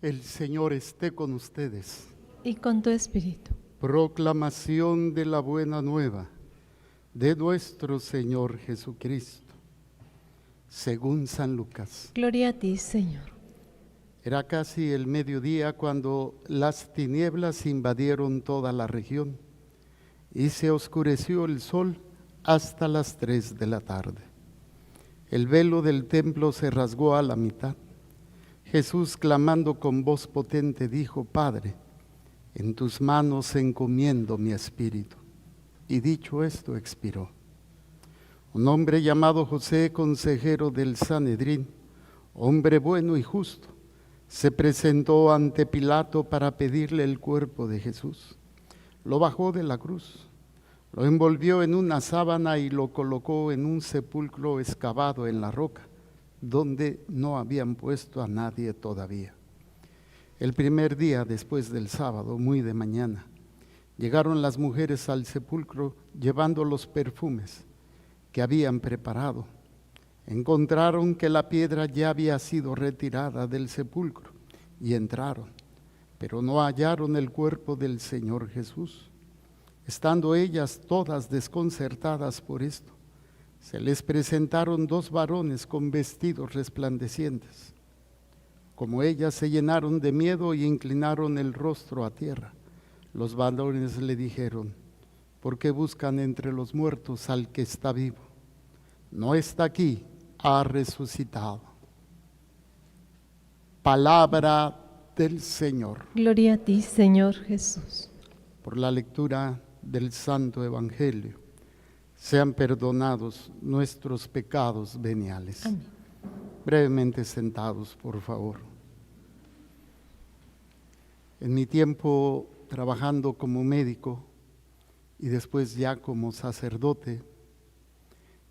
El Señor esté con ustedes. Y con tu espíritu. Proclamación de la buena nueva de nuestro Señor Jesucristo, según San Lucas. Gloria a ti, Señor. Era casi el mediodía cuando las tinieblas invadieron toda la región y se oscureció el sol hasta las 3 de la tarde. El velo del templo se rasgó a la mitad. Jesús, clamando con voz potente, dijo: Padre, en tus manos encomiendo mi espíritu. Y dicho esto, expiró. Un hombre llamado José, consejero del Sanedrín, hombre bueno y justo, se presentó ante Pilato para pedirle el cuerpo de Jesús. Lo bajó de la cruz, lo envolvió en una sábana y lo colocó en un sepulcro excavado en la roca, donde no habían puesto a nadie todavía. El primer día después del sábado, muy de mañana, llegaron las mujeres al sepulcro llevando los perfumes que habían preparado. Encontraron que la piedra ya había sido retirada del sepulcro y entraron, pero no hallaron el cuerpo del Señor Jesús. Estando ellas todas desconcertadas por esto, se les presentaron dos varones con vestidos resplandecientes. Como ellas se llenaron de miedo y inclinaron el rostro a tierra, los varones le dijeron: ¿por qué buscan entre los muertos al que está vivo? No está aquí, ha resucitado. Palabra del Señor. Gloria a ti, Señor Jesús. Por la lectura del Santo Evangelio, sean perdonados nuestros pecados veniales. Amén. Brevemente sentados, por favor. En mi tiempo trabajando como médico y después ya como sacerdote,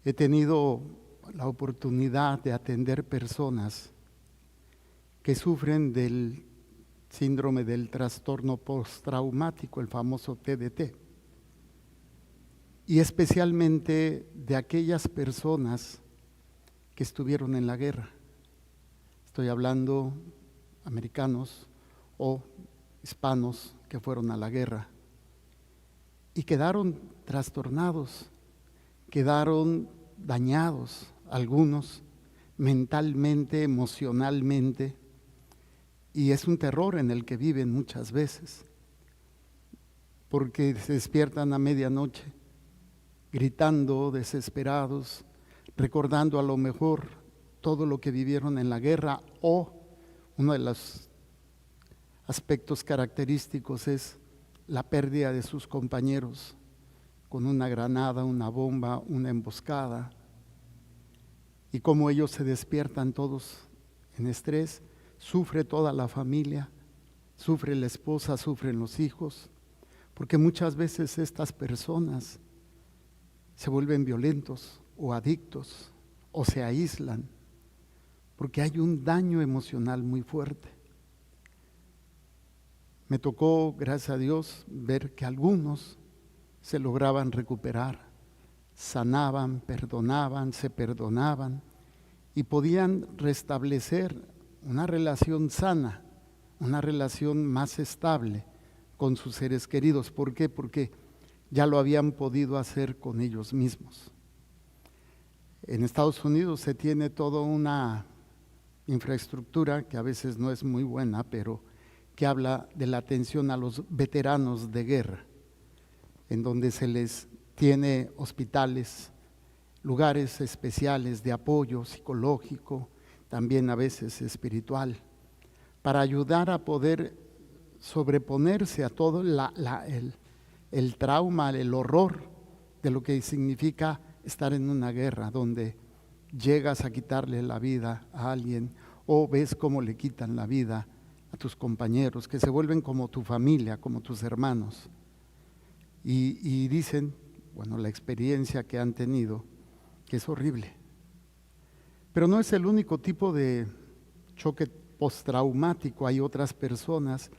he tenido la oportunidad de atender personas que sufren del síndrome del trastorno postraumático, el famoso TDT, y especialmente de aquellas personas que estuvieron en la guerra. Estoy hablando americanos o hispanos que fueron a la guerra y quedaron trastornados, quedaron dañados, algunos mentalmente, emocionalmente, y es un terror en el que viven muchas veces, porque se despiertan a medianoche gritando, desesperados, recordando a lo mejor todo lo que vivieron en la guerra, o uno de los aspectos característicos es la pérdida de sus compañeros con una granada, una bomba, una emboscada, y cómo ellos se despiertan todos en estrés. Sufre toda la familia, sufre la esposa, sufren los hijos, porque muchas veces estas personas se vuelven violentos o adictos o se aíslan, porque hay un daño emocional muy fuerte. Me tocó, gracias a Dios, ver que algunos se lograban recuperar, sanaban, perdonaban, se perdonaban y podían restablecer una relación sana, una relación más estable con sus seres queridos. ¿Por qué? Porque ya lo habían podido hacer con ellos mismos. En Estados Unidos se tiene toda una infraestructura que a veces no es muy buena, pero que habla de la atención a los veteranos de guerra, en donde se les tiene hospitales, lugares especiales de apoyo psicológico, también a veces espiritual, para ayudar a poder sobreponerse a todo el trauma, el horror de lo que significa estar en una guerra, donde llegas a quitarle la vida a alguien o ves cómo le quitan la vida a tus compañeros, que se vuelven como tu familia, como tus hermanos. Y dicen, bueno, la experiencia que han tenido, que es horrible. Pero no es el único tipo de choque postraumático. Hay otras personas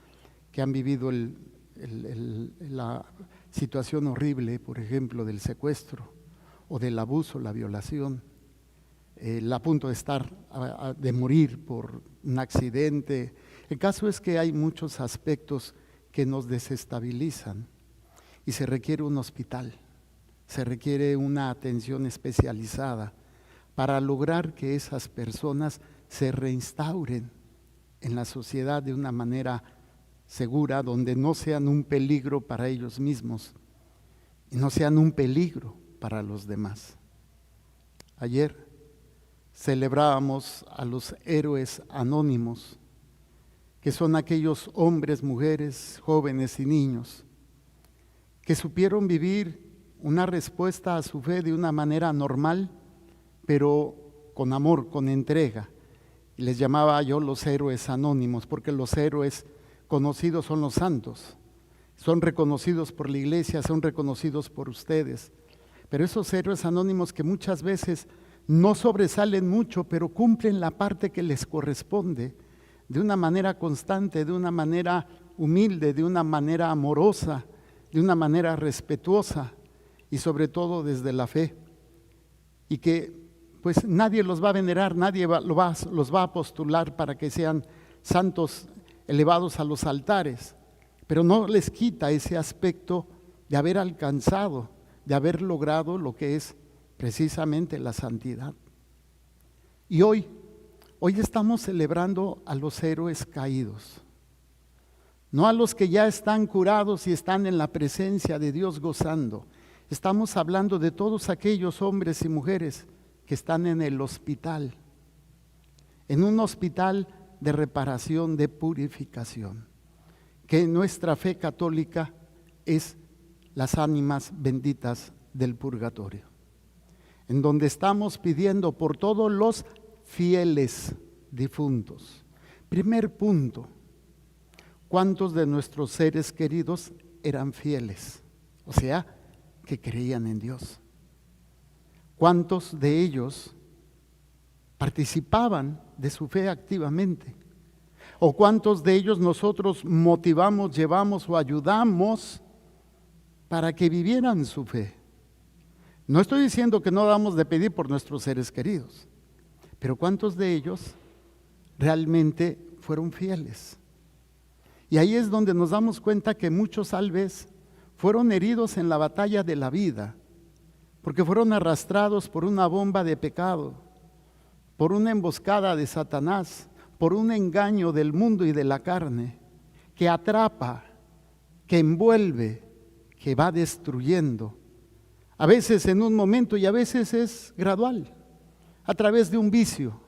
que han vivido la situación horrible, por ejemplo, del secuestro o del abuso, la violación, a punto de estar, de morir por un accidente, El caso es que hay muchos aspectos que nos desestabilizan y se requiere un hospital, se requiere una atención especializada para lograr que esas personas se reinstauren en la sociedad de una manera segura, donde no sean un peligro para ellos mismos y no sean un peligro para los demás. Ayer celebrábamos a los héroes anónimos, que son aquellos hombres, mujeres, jóvenes y niños que supieron vivir una respuesta a su fe de una manera normal, pero con amor, con entrega. Y les llamaba yo los héroes anónimos, porque los héroes conocidos son los santos, son reconocidos por la iglesia, son reconocidos por ustedes, pero esos héroes anónimos que muchas veces no sobresalen mucho, pero cumplen la parte que les corresponde de una manera constante, de una manera humilde, de una manera amorosa, de una manera respetuosa y sobre todo desde la fe. Y que pues nadie los va a venerar, nadie los va a postular para que sean santos elevados a los altares, pero no les quita ese aspecto de haber alcanzado, de haber logrado lo que es precisamente la santidad. Y hoy estamos celebrando a los héroes caídos, no a los que ya están curados y están en la presencia de Dios gozando. Estamos hablando de todos aquellos hombres y mujeres que están en el hospital, en un hospital de reparación, de purificación, que nuestra fe católica es las ánimas benditas del purgatorio, en donde estamos pidiendo por todos los fieles difuntos. Primer punto, ¿cuántos de nuestros seres queridos eran fieles? O sea, que creían en Dios. ¿Cuántos de ellos participaban de su fe activamente? ¿O cuántos de ellos nosotros motivamos, llevamos o ayudamos para que vivieran su fe? No estoy diciendo que no damos de pedir por nuestros seres queridos, pero ¿cuántos de ellos realmente fueron fieles? Y ahí es donde nos damos cuenta que muchos tal vez fueron heridos en la batalla de la vida, porque fueron arrastrados por una bomba de pecado, por una emboscada de Satanás, por un engaño del mundo y de la carne, que atrapa, que envuelve, que va destruyendo, a veces en un momento y a veces es gradual, a través de un vicio,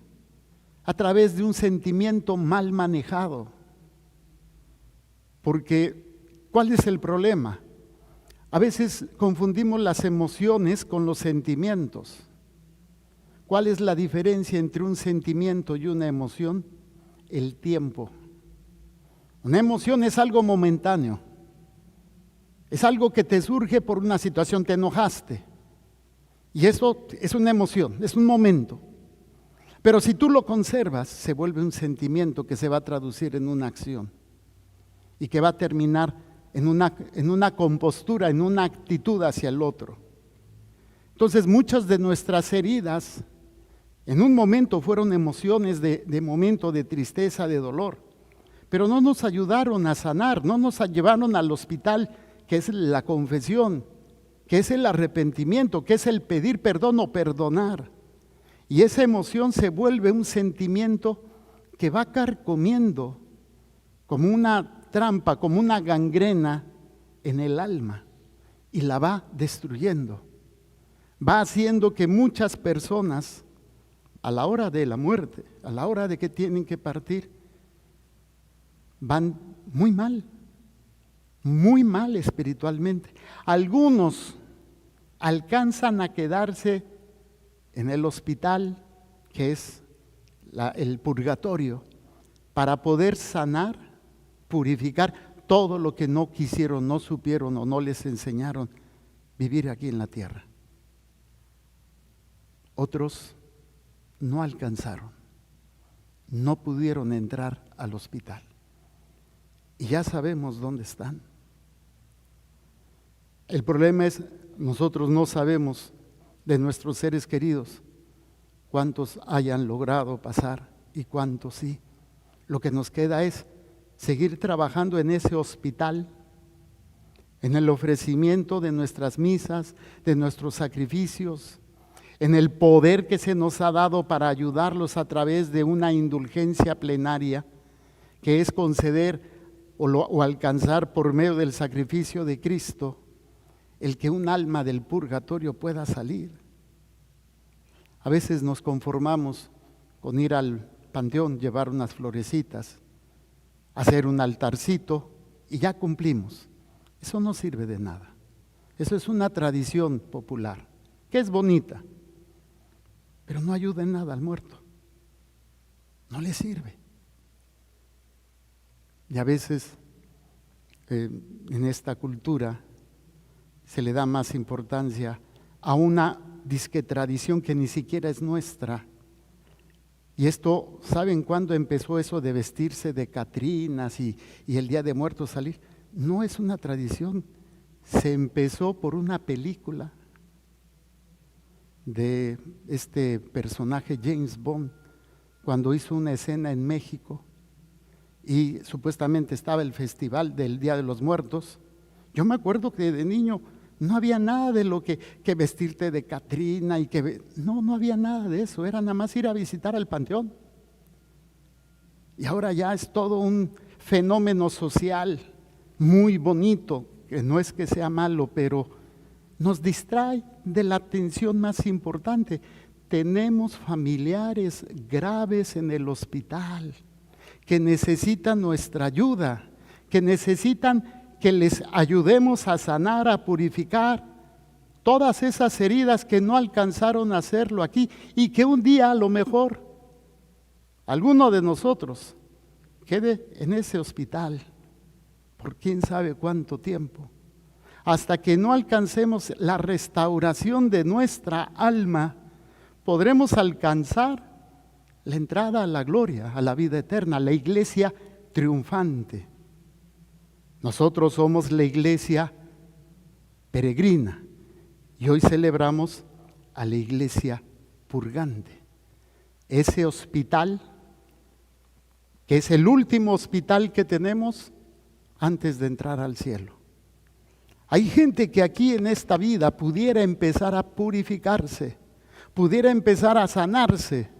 a través de un sentimiento mal manejado. Porque, ¿cuál es el problema? A veces confundimos las emociones con los sentimientos. ¿Cuál es la diferencia entre un sentimiento y una emoción? El tiempo. Una emoción es algo momentáneo. Es algo que te surge por una situación, te enojaste. Y eso es una emoción, es un momento. Pero si tú lo conservas, se vuelve un sentimiento que se va a traducir en una acción y que va a terminar en una compostura, en una actitud hacia el otro. Entonces muchas de nuestras heridas en un momento fueron emociones de momento de tristeza, de dolor, pero no nos ayudaron a sanar, no nos llevaron al hospital, que es la confesión, que es el arrepentimiento, que es el pedir perdón o perdonar. Y esa emoción se vuelve un sentimiento que va carcomiendo como una trampa, como una gangrena en el alma y la va destruyendo. Va haciendo que muchas personas a la hora de la muerte, a la hora de que tienen que partir, van muy mal espiritualmente. Algunos alcanzan a quedarse en el hospital, que es el purgatorio, para poder sanar, purificar todo lo que no quisieron, no supieron o no les enseñaron vivir aquí en la tierra. Otros no alcanzaron, no pudieron entrar al hospital. Y ya sabemos dónde están. El problema es, nosotros no sabemos de nuestros seres queridos cuántos hayan logrado pasar y cuántos sí. lo que nos queda es seguir trabajando en ese hospital, en el ofrecimiento de nuestras misas, de nuestros sacrificios, en el poder que se nos ha dado para ayudarlos a través de una indulgencia plenaria, que es conceder o alcanzar por medio del sacrificio de Cristo el que un alma del purgatorio pueda salir. A veces nos conformamos con ir al panteón, llevar unas florecitas, hacer un altarcito y ya cumplimos. Eso no sirve de nada. Eso es una tradición popular, que es bonita, pero no ayuda en nada al muerto. No le sirve. Y a veces en esta cultura se le da más importancia a una disque tradición que ni siquiera es nuestra. Y esto, ¿saben cuándo empezó eso de vestirse de catrinas y el Día de Muertos salir? No es una tradición, se empezó por una película de este personaje James Bond, cuando hizo una escena en México y supuestamente estaba el festival del Día de los Muertos. Yo me acuerdo que de niño no había nada de lo que vestirte de catrina y no había nada de eso, era nada más ir a visitar al panteón. Y ahora ya es todo un fenómeno social muy bonito, que no es que sea malo, pero nos distrae de la atención más importante. Tenemos familiares graves en el hospital que necesitan nuestra ayuda, que necesitan que les ayudemos a sanar, a purificar todas esas heridas que no alcanzaron a hacerlo aquí y que un día a lo mejor alguno de nosotros quede en ese hospital por quién sabe cuánto tiempo, hasta que no alcancemos la restauración de nuestra alma, podremos alcanzar la entrada a la gloria, a la vida eterna, la iglesia triunfante. Nosotros somos la iglesia peregrina y hoy celebramos a la iglesia purgante, ese hospital que es el último hospital que tenemos antes de entrar al cielo. Hay gente que aquí en esta vida pudiera empezar a purificarse, pudiera empezar a sanarse,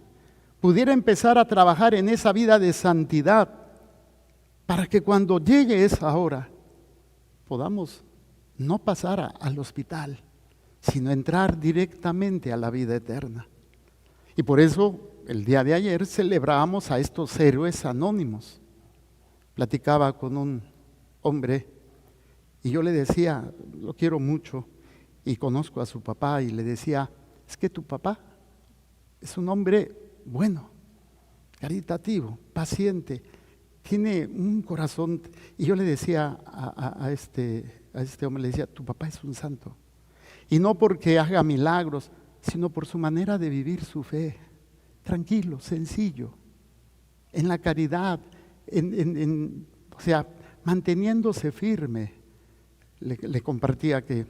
pudiera empezar a trabajar en esa vida de santidad, para que cuando llegue esa hora podamos no pasar al hospital, sino entrar directamente a la vida eterna. Y por eso el día de ayer celebramos a estos héroes anónimos. Platicaba con un hombre y yo le decía, lo quiero mucho y conozco a su papá, y le decía, es que tu papá es un hombre bueno, caritativo, paciente, tiene un corazón. Y yo le decía a este hombre, le decía, tu papá es un santo, y no porque haga milagros, sino por su manera de vivir su fe, tranquilo, sencillo, en la caridad, o sea, manteniéndose firme. Le compartía que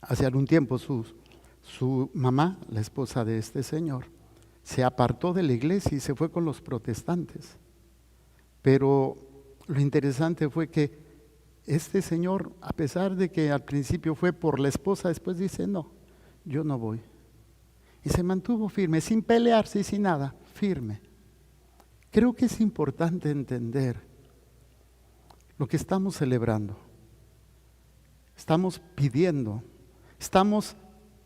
hace algún tiempo su mamá, la esposa de este señor, se apartó de la iglesia y se fue con los protestantes. Pero lo interesante fue que este señor, a pesar de que al principio fue por la esposa, después dice, no, yo no voy. Y se mantuvo firme, sin pelearse y sin nada, firme. Creo que es importante entender lo que estamos celebrando. Estamos pidiendo, estamos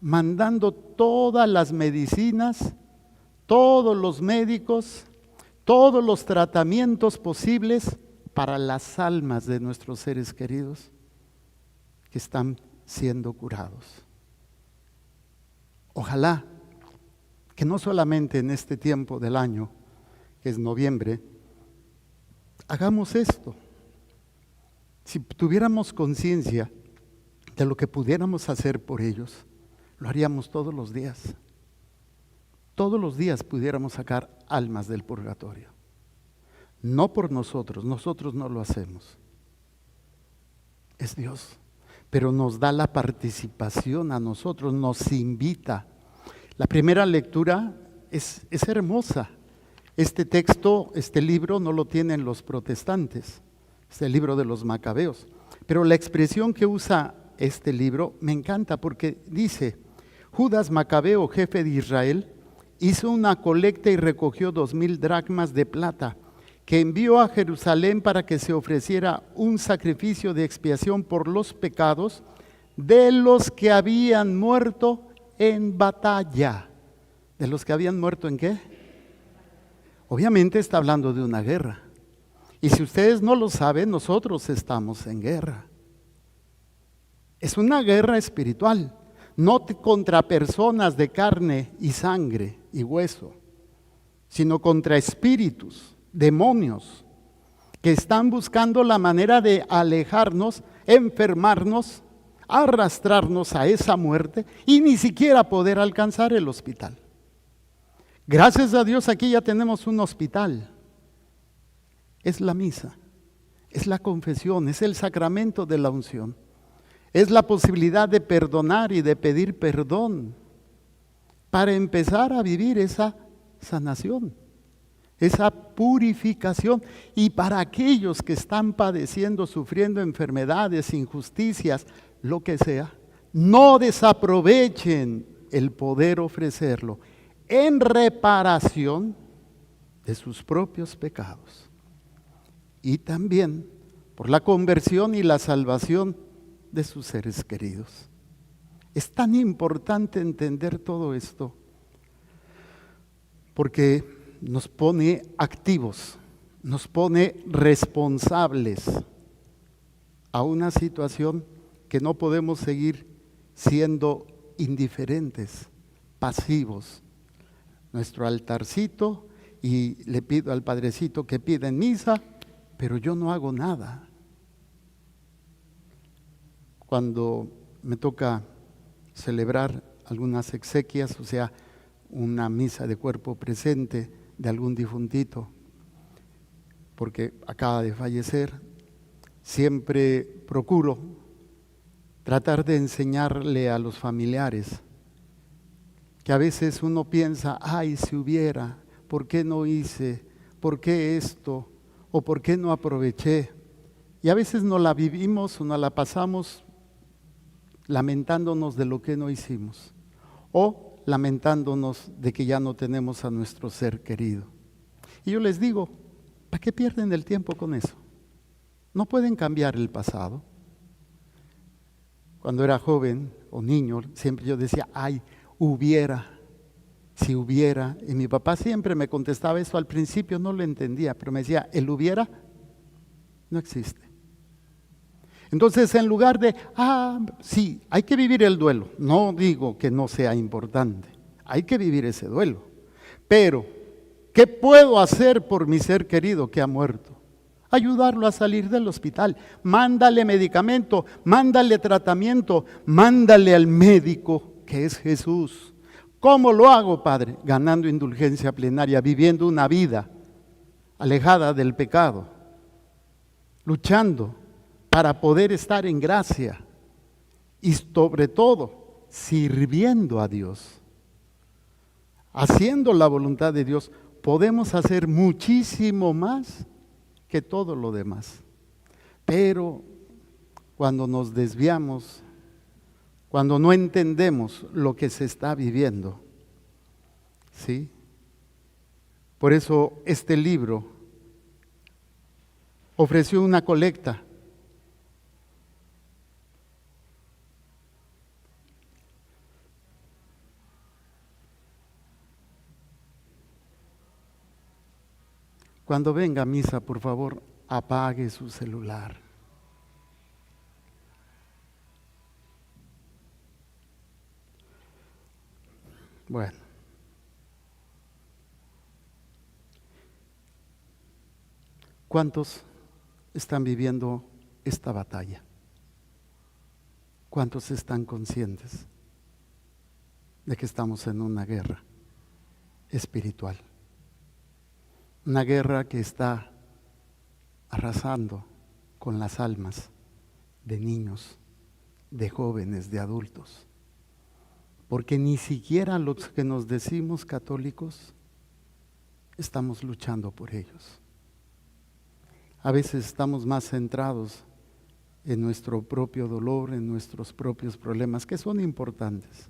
mandando todas las medicinas, todos los médicos, todos los tratamientos posibles para las almas de nuestros seres queridos que están siendo curados. Ojalá que no solamente en este tiempo del año, que es noviembre, hagamos esto. Si tuviéramos conciencia de lo que pudiéramos hacer por ellos, lo haríamos todos los días. Todos los días pudiéramos sacar almas del purgatorio. No por nosotros no lo hacemos. Es Dios, pero nos da la participación a nosotros, nos invita. La primera lectura es hermosa. Este texto, este libro no lo tienen los protestantes, es el libro de los Macabeos. Pero la expresión que usa este libro me encanta porque dice: Judas Macabeo, jefe de Israel, hizo una colecta y recogió 2000 dracmas de plata, que envió a Jerusalén para que se ofreciera un sacrificio de expiación por los pecados de los que habían muerto en batalla. ¿De los que habían muerto en qué? Obviamente está hablando de una guerra. Y si ustedes no lo saben, nosotros estamos en guerra. Es una guerra espiritual, no contra personas de carne y sangre y hueso, sino contra espíritus, demonios, que están buscando la manera de alejarnos, enfermarnos, arrastrarnos a esa muerte y ni siquiera poder alcanzar el hospital. Gracias a Dios aquí ya tenemos un hospital. Es la misa, es la confesión, es el sacramento de la unción. Es la posibilidad de perdonar y de pedir perdón para empezar a vivir esa sanación, esa purificación. Y para aquellos que están padeciendo, sufriendo enfermedades, injusticias, lo que sea, no desaprovechen el poder ofrecerlo en reparación de sus propios pecados. Y también por la conversión y la salvación de sus seres queridos. Es tan importante entender todo esto porque nos pone activos, nos pone responsables a una situación que no podemos seguir siendo indiferentes, pasivos. Nuestro altarcito, y le pido al Padrecito que pida en misa, pero yo no hago nada. Cuando me toca celebrar algunas exequias, o sea, una misa de cuerpo presente de algún difuntito, porque acaba de fallecer, siempre procuro tratar de enseñarle a los familiares que a veces uno piensa: ay, si hubiera, ¿por qué no hice? ¿Por qué esto? ¿O por qué no aproveché? Y a veces no la vivimos o no la pasamos lamentándonos de lo que no hicimos, o lamentándonos de que ya no tenemos a nuestro ser querido. Y yo les digo, ¿para qué pierden el tiempo con eso? No pueden cambiar el pasado. Cuando era joven o niño, siempre yo decía: ay, hubiera, si hubiera. Y mi papá siempre me contestaba eso. Al principio no lo entendía, pero me decía: el hubiera no existe. Entonces, en lugar de, sí, hay que vivir el duelo. No digo que no sea importante, hay que vivir ese duelo. Pero, ¿qué puedo hacer por mi ser querido que ha muerto? Ayudarlo a salir del hospital. Mándale medicamento, mándale tratamiento, mándale al médico que es Jesús. ¿Cómo lo hago, Padre? Ganando indulgencia plenaria, viviendo una vida alejada del pecado, luchando para poder estar en gracia y sobre todo sirviendo a Dios, haciendo la voluntad de Dios. Podemos hacer muchísimo más que todo lo demás, pero cuando nos desviamos, cuando no entendemos lo que se está viviendo, ¿sí? Por eso este libro ofreció una colecta. Cuando venga a misa, por favor, apague su celular. Bueno. ¿Cuántos están viviendo esta batalla? ¿Cuántos están conscientes de que estamos en una guerra espiritual? Una guerra que está arrasando con las almas de niños, de jóvenes, de adultos. Porque ni siquiera los que nos decimos católicos estamos luchando por ellos. A veces estamos más centrados en nuestro propio dolor, en nuestros propios problemas, que son importantes.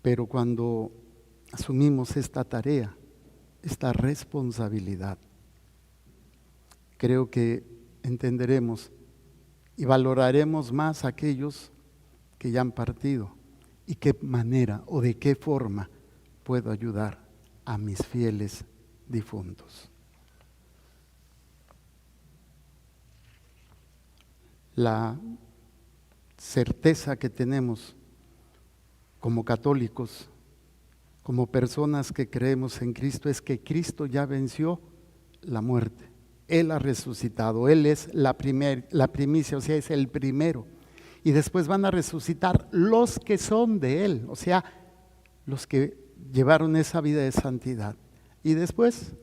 Pero cuando asumimos esta tarea, esta responsabilidad, creo que entenderemos y valoraremos más a aquellos que ya han partido y qué manera o de qué forma puedo ayudar a mis fieles difuntos. La certeza que tenemos como católicos, como personas que creemos en Cristo, es que Cristo ya venció la muerte. Él ha resucitado, Él es la primicia, o sea, es el primero. Y después van a resucitar los que son de Él, o sea, los que llevaron esa vida de santidad. Y después,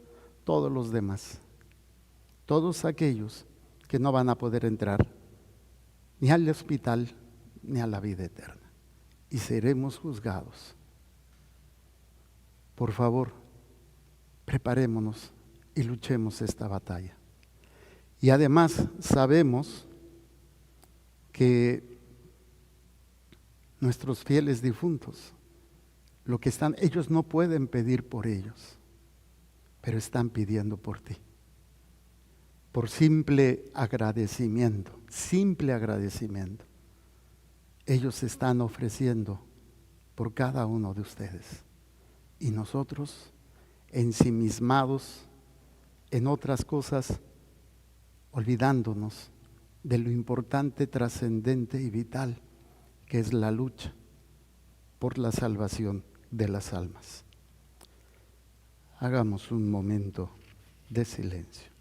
todos los demás, todos aquellos que no van a poder entrar ni al hospital, ni a la vida eterna. Y seremos juzgados. Por favor, preparémonos y luchemos esta batalla. Y además sabemos que nuestros fieles difuntos, lo que están, ellos no pueden pedir por ellos, pero están pidiendo por ti. Por simple agradecimiento, ellos están ofreciendo por cada uno de ustedes. Y nosotros, ensimismados en otras cosas, olvidándonos de lo importante, trascendente y vital, que es la lucha por la salvación de las almas. Hagamos un momento de silencio.